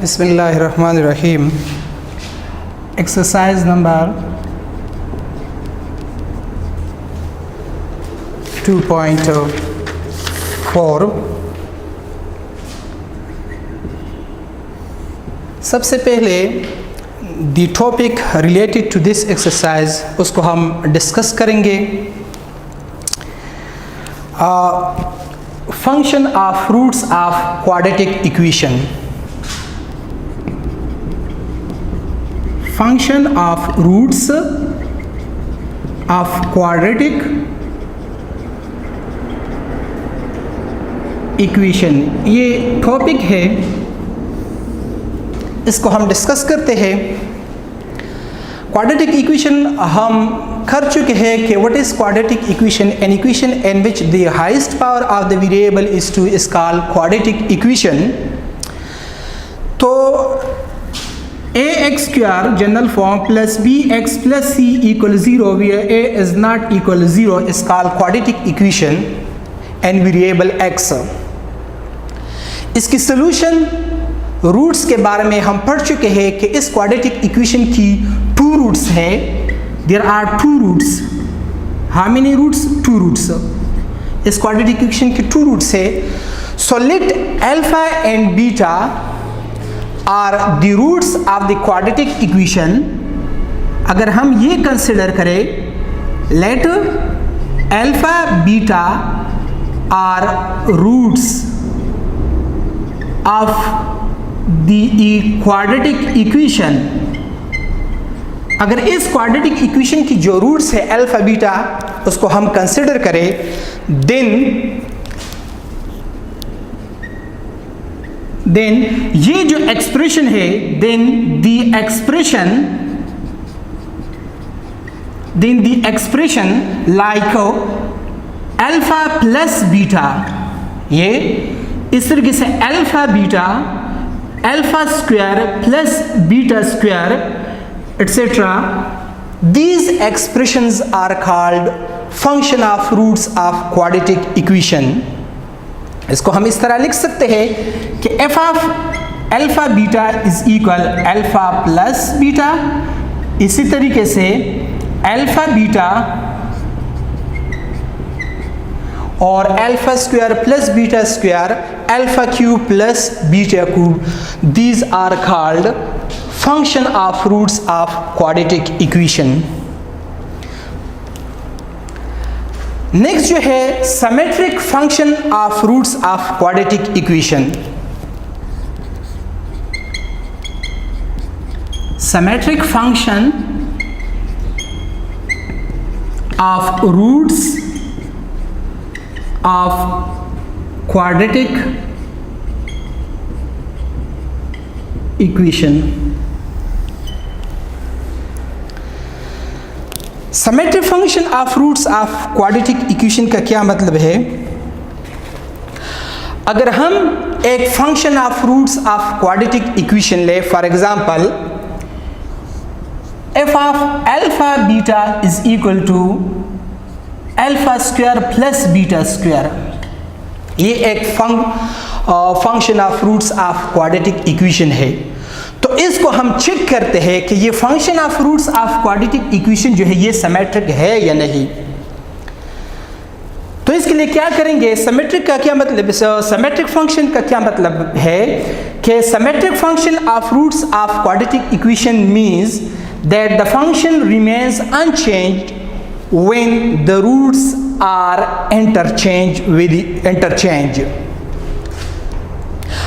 बिस्मिल्लाहिर्रहमानिर्रहीम। Exercise number 2.4। सबसे पहले the topic related to this exercise उसको हम डिस्कस करेंगे। Function of roots of quadratic equation. Function of roots of quadratic equation, ये टॉपिक है, इसको हम डिस्कस करते हैं। क्वाड्रेटिक इक्वेशन हम कर चुके हैं कि what is quadratic equation, an equation in which the highest power of the variable is two is called quadratic equation. तो ax square general form plus bx plus c equal 0 where a is not equal 0 is called quadratic equation and variable x। इसकी solution roots के बारे में हम पढ़ चुके हैं कि इस क्वाड्रेटिक इक्वेशन की टू रूट्स है। There are two roots. How many roots? Two roots. इस क्वाड्रेटिक इक्वेशन की टू रूट्स है। So let alpha and beta are the roots of the quadratic equation। अगर हम ये कंसिडर करें, let alpha beta are roots of the quadratic equation। अगर इस quadratic equation की जो रूट्स है अल्फा बीटा उसको हम कंसिडर करें, देन ये जो एक्सप्रेशन है, then the expression like alpha plus beta, ये इस तरीके से alpha beta, alpha square plus beta square etcetera, these expressions are called function of roots of quadratic equation. इसको हम इस तरह लिख सकते हैं कि F of alpha beta is equal alpha plus beta. इसी तरीके से अल्फा बीटा और alpha square plus beta square, alpha cube plus beta cube, these are called function of roots of quadratic equation. Next जो है symmetric function of roots of quadratic equation. Symmetric function of roots of quadratic equation. Symmetric function of roots of quadratic equation का क्या मतलब है? अगर हम एक function of roots of quadratic equation ले, for example f of alpha beta is equal to alpha square plus beta square, ये एक function of roots of quadratic equation है। तो इसको हम चेक करते हैं कि ये function of roots of quadratic equation जो है ये सिमेट्रिक है या नहीं। तो इसके लिए क्या करेंगे? सिमेट्रिक का क्या मतलब, सिमेट्रिक फंक्शन का क्या मतलब है कि symmetric function of roots of quadratic equation means that the function remains unchanged when the roots are interchange.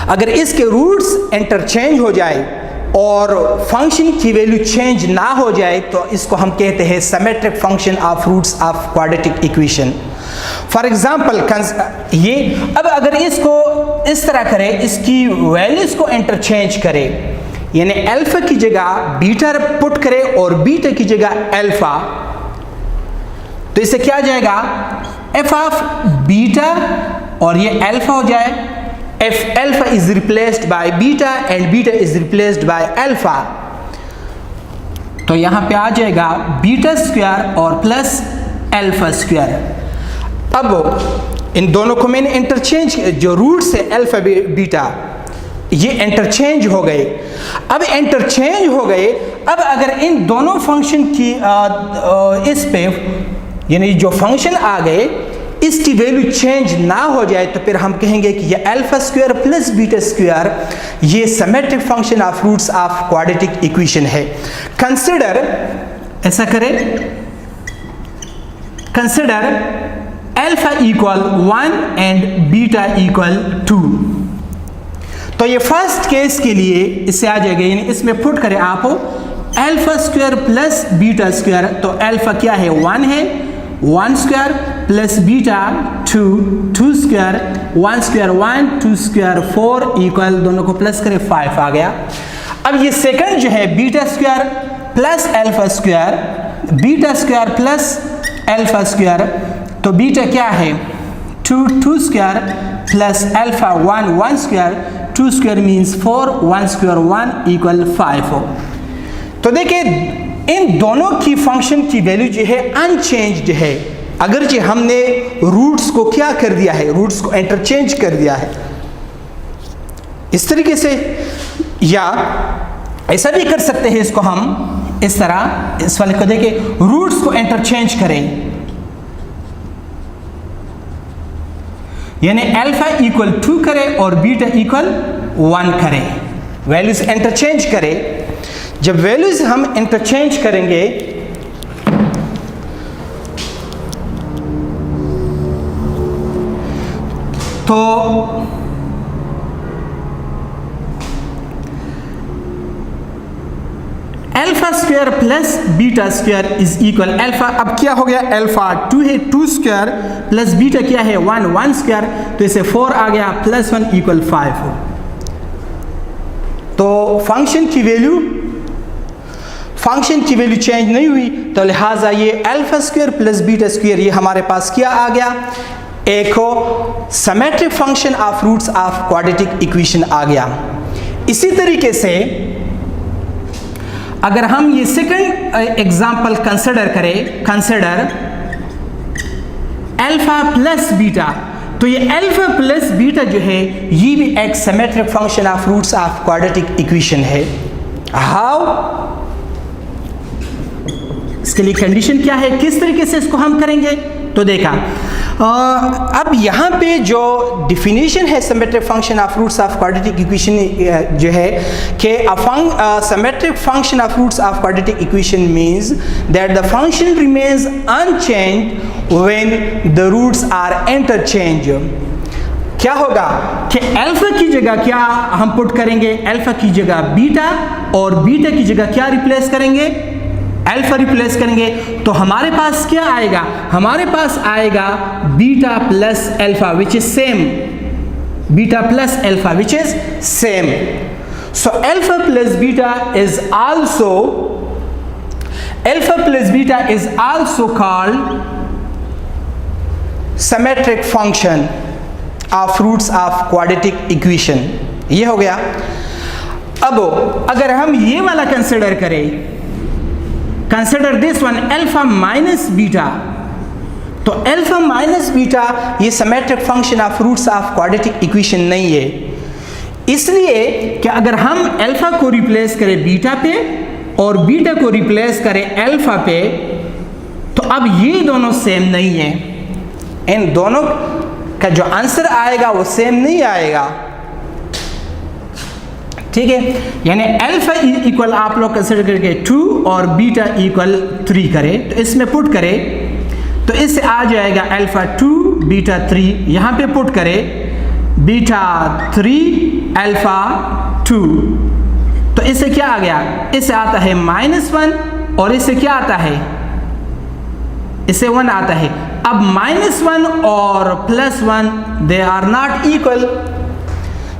अगर इसके रूट्स इंटरचेंज हो जाए और फंक्शन की वैल्यू चेंज ना हो जाए तो इसको हम कहते हैं symmetric function of roots of quadratic equation. For example ये, अब अगर इसको इस तरह करें, इसकी वैल्यूज को इंटरचेंज करें, यानी अल्फा की जगह बीटा पुट करें और बीटा की जगह अल्फा, तो इससे क्या जाएगा? एफ ऑफ बीटा और ये अल्फा हो जाए, F alpha is replaced by beta and beta is replaced by alpha, तो यहां पे आ जाएगा बीटा स्क्वायर और प्लस अल्फा स्क्वायर। अब इन दोनों को मैंने इंटरचेंज, जो रूट्स है अल्फा बीटा, ये इंटरचेंज हो गए। अब इंटरचेंज हो गए, अब अगर इन दोनों फंक्शन की इस पे यानी जो फंक्शन आ गए इसकी वैल्यू चेंज ना हो जाए तो फिर हम कहेंगे कि ये alpha square plus beta square ये symmetric function of roots of quadratic equation है। कंसिडर, ऐसा करें, consider alpha equal 1 and beta equal 2। तो ये फर्स्ट केस के लिए इससे आ जाएगा, यानी इसमें पुट करें आप alpha square plus beta square, तो अल्फा क्या है 1 है, 1 square plus beta 2, 2 square, 1 square 1, 2 square 4 equal दोनों को प्लस करें 5 आ गया। अब ये सेकंड जो है beta square plus alpha square, beta square plus alpha square, तो बीटा क्या है 2, 2 square plus alpha 1, 1 square, 2 square means 4, 1 square 1 equal 5 हो। तो देखिए इन दोनों की फंक्शन की वैल्यू जो है अनचेंज्ड है, अगर जो हमने रूट्स को क्या कर दिया है, रूट्स को इंटरचेंज कर दिया है इस तरीके से, या ऐसा भी कर सकते हैं इसको हम इस तरह, इस वाले को देखिए रूट्स को इंटरचेंज करें, यानी अल्फा इक्वल 2 करें और बीटा इक्वल 1 करें, वैल्यूज इंटरचेंज करें। जब वैल्यूज हम इंटरचेंज करेंगे तो alpha square plus beta square is equal alpha, अब क्या हो गया अल्फा 2 है, 2 स्क्वायर प्लस बीटा क्या है 1, 1 स्क्वायर, तो इसे 4 आ गया प्लस 1 इक्वल 5 हो। तो फंक्शन की वैल्यू चेंज नहीं हुई, तो लिहाजा ये alpha square plus beta square ये हमारे पास क्या आ गया, एक हो symmetric function of roots of quadratic equation आ गया। इसी तरीके से अगर हम ये सेकंड एग्जांपल कंसिडर करें, कंसिडर अल्फा प्लस बीटा, तो ये अल्फा प्लस बीटा जो है ये भी एक symmetric function of roots of quadratic equation है। हाउ, इसके लिए कंडीशन क्या है, किस तरीके से इसको हम करेंगे, तो देखा अब यहाँ पे जो डिफिनीशन है symmetric function of roots of quadratic equation जो है कि symmetric function of roots of quadratic equation means that the function remains unchanged when the roots are interchange. क्या होगा कि अल्फा की जगह क्या हम पुट करेंगे, अल्फा की जगह बीटा और बीटा की जगह क्या रिप्लेस करेंगे, अल्फा रिप्लेस करेंगे, तो हमारे पास क्या आएगा, हमारे पास आएगा beta plus alpha which is same, beta plus alpha which is same. So alpha plus beta is also, alpha plus beta is also called symmetric function of roots of quadratic equation. ये हो गया। अब अगर हम ये वाला consider करें, consider this one alpha minus beta, तो अल्फा माइनस बीटा ये symmetric function of roots of quadratic equation नहीं है, इसलिए कि अगर हम अल्फा को रिप्लेस करें बीटा पे और बीटा को रिप्लेस करें अल्फा पे, तो अब ये दोनों सेम नहीं है, इन दोनों का जो आंसर आएगा वो सेम नहीं आएगा, ठीक है। यानी अल्फा इक्वल आप लोग कंसिडर करके 2 और बीटा इक्वल 3 करें, तो इसमें पुट करें तो इससे आ जाएगा अल्फा 2 बीटा 3, यहाँ पे पुट करें बीटा 3 अल्फा 2, तो इससे क्या आ गया, इससे आता है -1 और इससे क्या आता है, इससे 1 आता है। अब -1 और +1 दे आर नॉट इक्वल,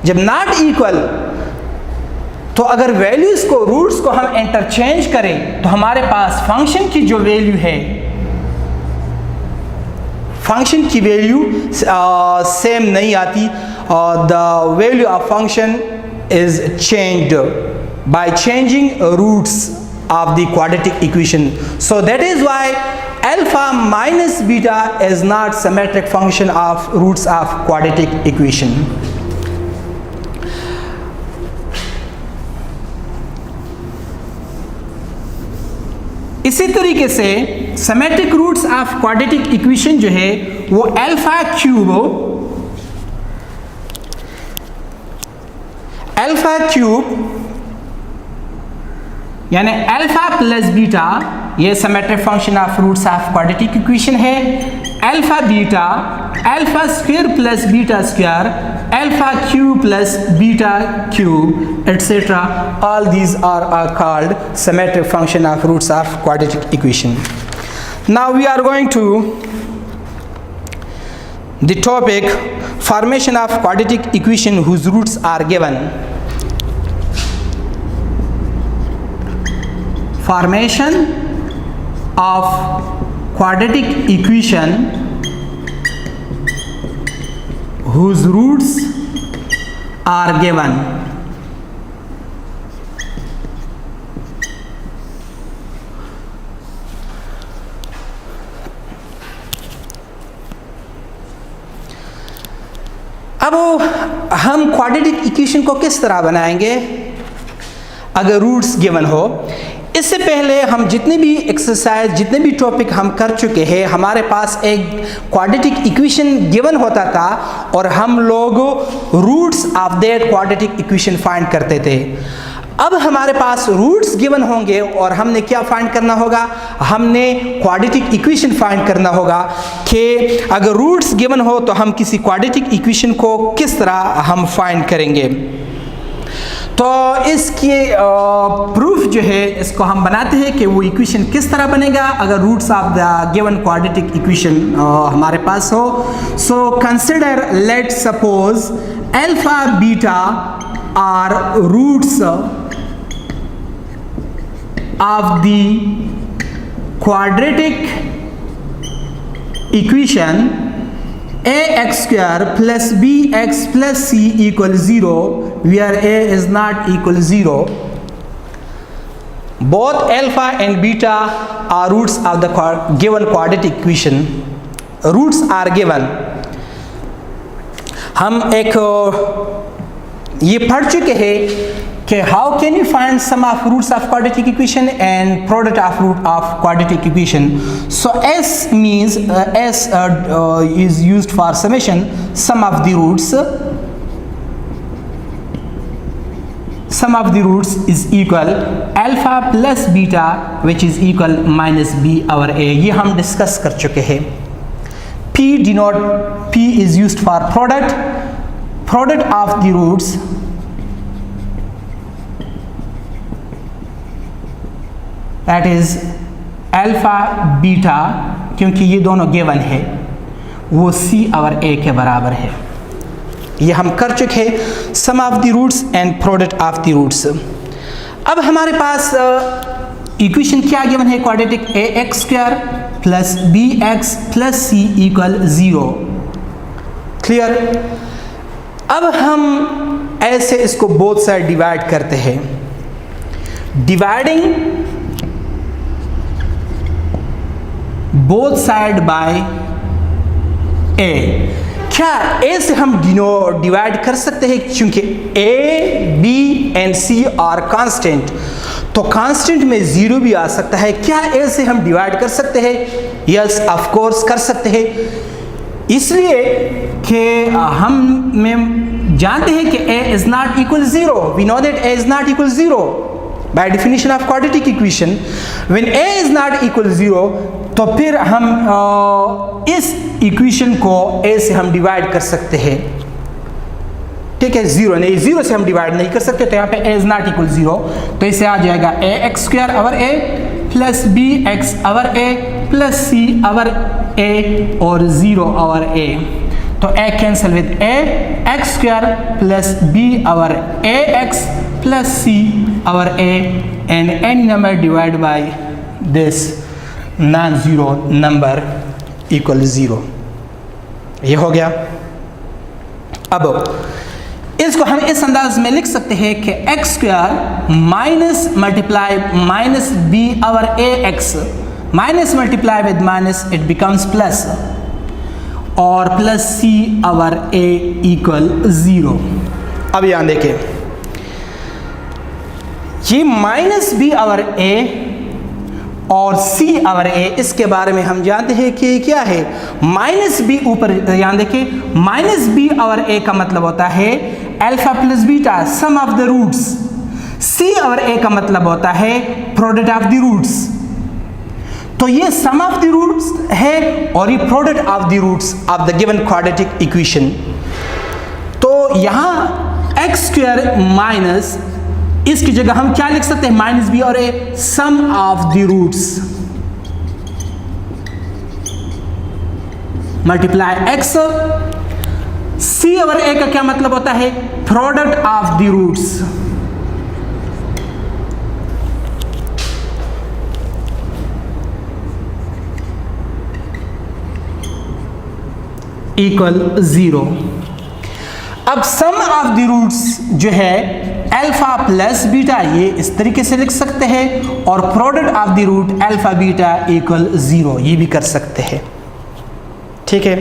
जब नॉट इक्वल तो अगर वैल्यूज को, रूट्स को हम इंटरचेंज करें तो हमारे पास फंक्शन की जो वैल्यू है, फंक्शन की वैल्यू सेम नहीं आती, the value of function is changed by changing roots of the quadratic equation. So that is why alpha minus beta is not symmetric function of roots of quadratic equation. इसी तरीके से symmetric roots of quadratic equation जो है वो alpha cube यानी alpha plus beta, ये symmetric function of roots of quadratic equation है। Alpha beta, alpha square plus beta square, alpha cube plus beta cube, etc. All these are called symmetric function of roots of quadratic equation. Now we are going to the topic formation of quadratic equation whose roots are given. Formation of quadratic equation whose roots are given. अब हम quadratic equation को किस तरह बनाएंगे अगर roots given हो। इससे पहले हम जितने भी एक्सरसाइज, जितने भी टॉपिक हम कर चुके हैं, हमारे पास एक क्वाड्रेटिक इक्वेशन गिवन होता था और हम लोग roots of that quadratic equation find करते थे। अब हमारे पास रूट्स गिवन होंगे और हमने क्या फाइंड करना होगा, हमने क्वाड्रेटिक इक्वेशन फाइंड करना होगा कि अगर रूट्स गिवन हो तो हम किसी क्वाड्रेटिक इक्वेशन को किस तरह हम फाइंड करेंगे। तो इसकी प्रूफ जो है इसको हम बनाते हैं कि वो इक्वेशन किस तरह बनेगा अगर roots of the given quadratic equation हमारे पास हो। So consider, let suppose alpha beta are roots of the quadratic equation ax square plus bx plus c equals 0 where a is not equal 0. Both alpha and beta are roots of the given quadratic equation. Roots are given. हम एक ये पढ़ चुके हैं कि how can you find sum of roots of quadratic equation and product of root of quadratic equation. So S means S is used for summation, sum of the roots. Sum of the roots is equal alpha plus beta which is equal minus b over a. ये हम discuss कर चुके हैं। P is used for product of the roots that is alpha beta, क्योंकि ये दोनों given है, वो c और a के बराबर है। ये हम कर चुके हैं sum of the roots and product of the roots. अब हमारे पास इक्वेशन क्या गिवन है quadratic, ax square plus bx plus c equal 0। Clear. अब हम ऐसे इसको बोथ साइड डिवाइड करते हैं। Dividing both side by a, क्या a से हम डिवाइड कर सकते हैं क्योंकि a, b and c are constant, तो कांस्टेंट में 0 भी आ सकता है। क्या a से हम डिवाइड कर सकते हैं? यस, ऑफ कोर्स कर सकते हैं, इसलिए कि हम जानते हैं कि a is not equal 0। We know that a is not equal 0 by definition of quadratic equation. When a is not equal 0, तो फिर हम इस इक्वेशन को a से हम डिवाइड कर सकते हैं। ठीक है, 0 नहीं, 0 से हम डिवाइड नहीं कर सकते, तो यहाँ पे a is not equal 0, तो इसे आ जाएगा ax square over a plus bx over a plus c over a और 0 ओवर a। तो a cancel with a, x square plus b over ax plus c over a and any number divided by this non-zero number equal 0। ये हो गया। अब इसको हम इस अंदाज में लिख सकते हैं कि x square minus multiply minus b over ax minus multiply with minus it becomes plus और plus c over a equal 0। अब यहाँ देखें, ये माइनस b ओवर a और C और A इसके बारे में हम जानते हैं कि क्या है, माइनस बी, ऊपर ध्यान देखिए, माइनस बी और A का मतलब होता है alpha plus beta sum of the roots, C और A का मतलब होता है प्रोडक्ट ऑफ द रूट्स। तो ये सम ऑफ द रूट्स है और ये product of the roots of the given quadratic equation. तो यहाँ एक्स स्क्वायर माइनस, इसकी जगह हम क्या लिख सकते हैं, माइनस बी और a sum of the roots multiply x. C और ए का क्या मतलब होता है, product of the roots. Equal 0। अब सम ऑफ द रूट्स जो है अल्फा प्लस बीटा, ये इस तरीके से लिख सकते हैं, और product of the root alpha beta equal 0, ये भी कर सकते हैं। ठीक है,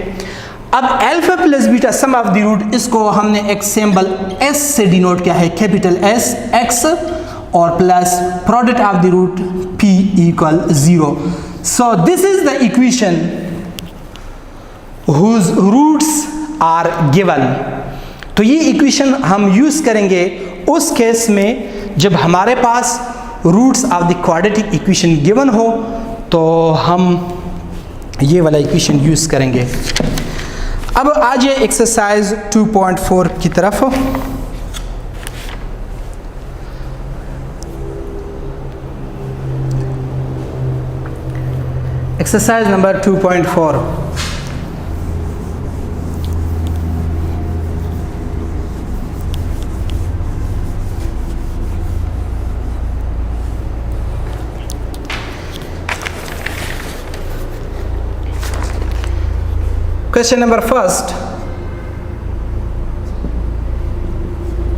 अब alpha plus beta sum of the root, इसको हमने एक सिंबल एस से डिनोट किया है, कैपिटल एस एक्स, और plus product of the root P equal 0। So this is the equation whose roots are given। तो ये इक्वेशन हम यूज करेंगे उस केस में जब हमारे पास roots of the quadratic equation given हो, तो हम ये वाला इक्वेशन यूज करेंगे। अब आ जाए एक्सरसाइज 2.4 की तरफ। Exercise number 2.4। Question number first,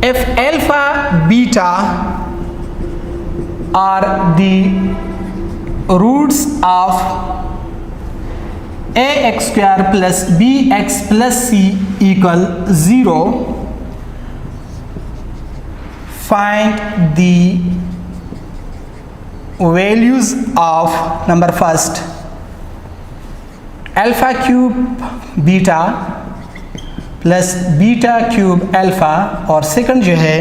if alpha beta are the roots of ax square plus bx plus c equal 0, find the values of number first alpha cube beta plus beta cube alpha, और second जो है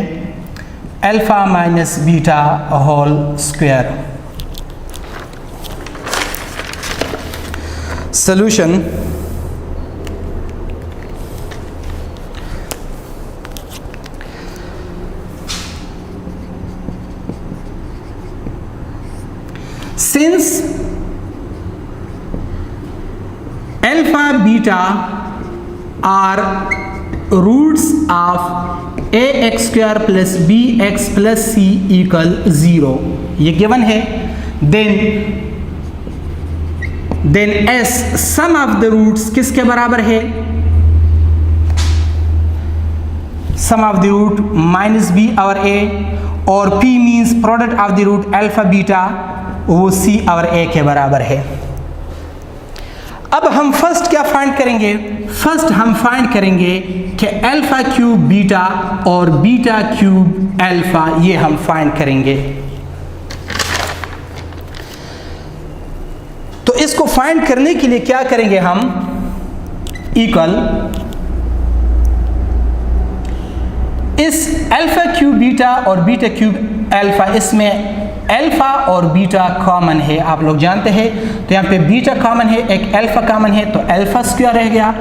alpha minus beta whole square. Solution, since alpha beta are roots of ax square plus bx plus c equal 0, ये given है, then s sum of the roots किसके बराबर है, sum of the root minus b और a, और p means product of the root alpha beta, वो c और a के बराबर है। अब हम फर्स्ट क्या फाइंड करेंगे, फर्स्ट हम फाइंड करेंगे कि अल्फा क्यूब बीटा और बीटा क्यूब अल्फा, ये हम फाइंड करेंगे। तो इसको फाइंड करने के लिए क्या करेंगे हम, इक्वल इस अल्फा क्यूब बीटा और बीटा क्यूब अल्फा, इसमें अल्फा और बीटा कॉमन है, आप लोग जानते हैं। तो यहाँ पे बीटा कॉमन है, एक अल्फा कॉमन है, तो अल्फा स्क्वायर रह गया,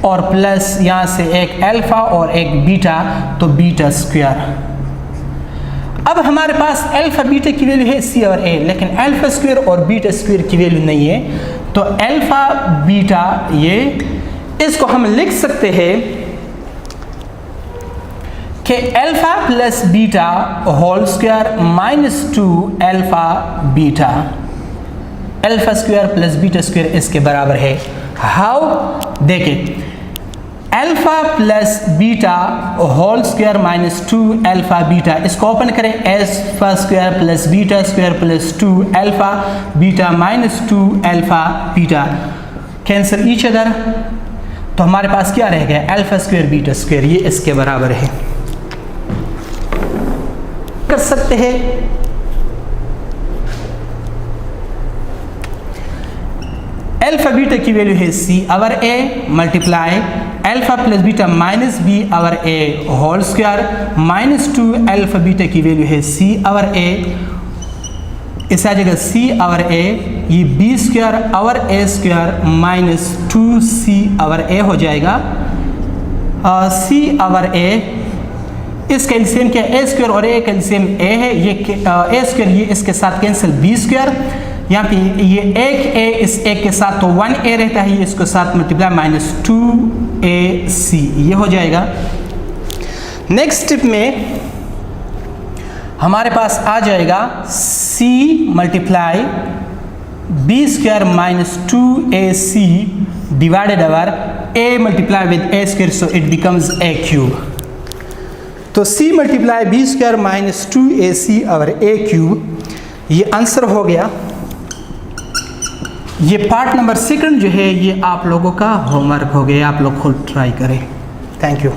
और प्लस यहाँ से एक अल्फा और एक बीटा, तो बीटा स्क्वायर। अब हमारे पास अल्फा बीटा की वैल्यू है सी और ए, लेकिन अल्फा स्क्वायर और बीटा स्क्वायर की वैल्यू नहीं है। तो अल्फा बीटा, ये इसको हम लिख सकते हैं कि alpha plus beta whole square minus 2 alpha beta, alpha square plus beta square इसके बराबर है। हाउ, देखिए alpha plus beta whole square minus 2 alpha beta, इसको ओपन करें, alpha square plus beta square plus 2 alpha beta minus 2 alpha beta, cancel each other, तो हमारे पास क्या रह गया, अल्फा स्क्वायर बीटा स्क्वायर, ये इसके बराबर है। कर सकते हैं अल्फा बीटा की वैल्यू है c over a multiply alpha plus beta minus b over a whole square minus 2 alpha beta की वैल्यू है सी आवर ए, इसे आ जाएगा सी आवर ए, ये b square over a square minus 2c over a हो जाएगा। सी over ए, इस calcium क्या ए square और ए कैल्शियम ए है, ये ए स्क्वायर ये इसके साथ कैंसिल बी स्क्वायर, यहाँ पे ये एक ए इस एक के साथ तो 1a रहता है, ये इसके साथ मल्टीप्लाई माइनस 2ac ये हो जाएगा। नेक्स्ट स्टेप में हमारे पास आ जाएगा c multiply b square minus 2ac divided over a multiply with a square, so it becomes a cube. तो c multiply b square minus 2ac over a cube, ये answer हो गया। ये पार्ट नंबर 2 जो है ये आप लोगों का होमवर्क हो गया, आप लोग खुद ट्राई करें। Thank you.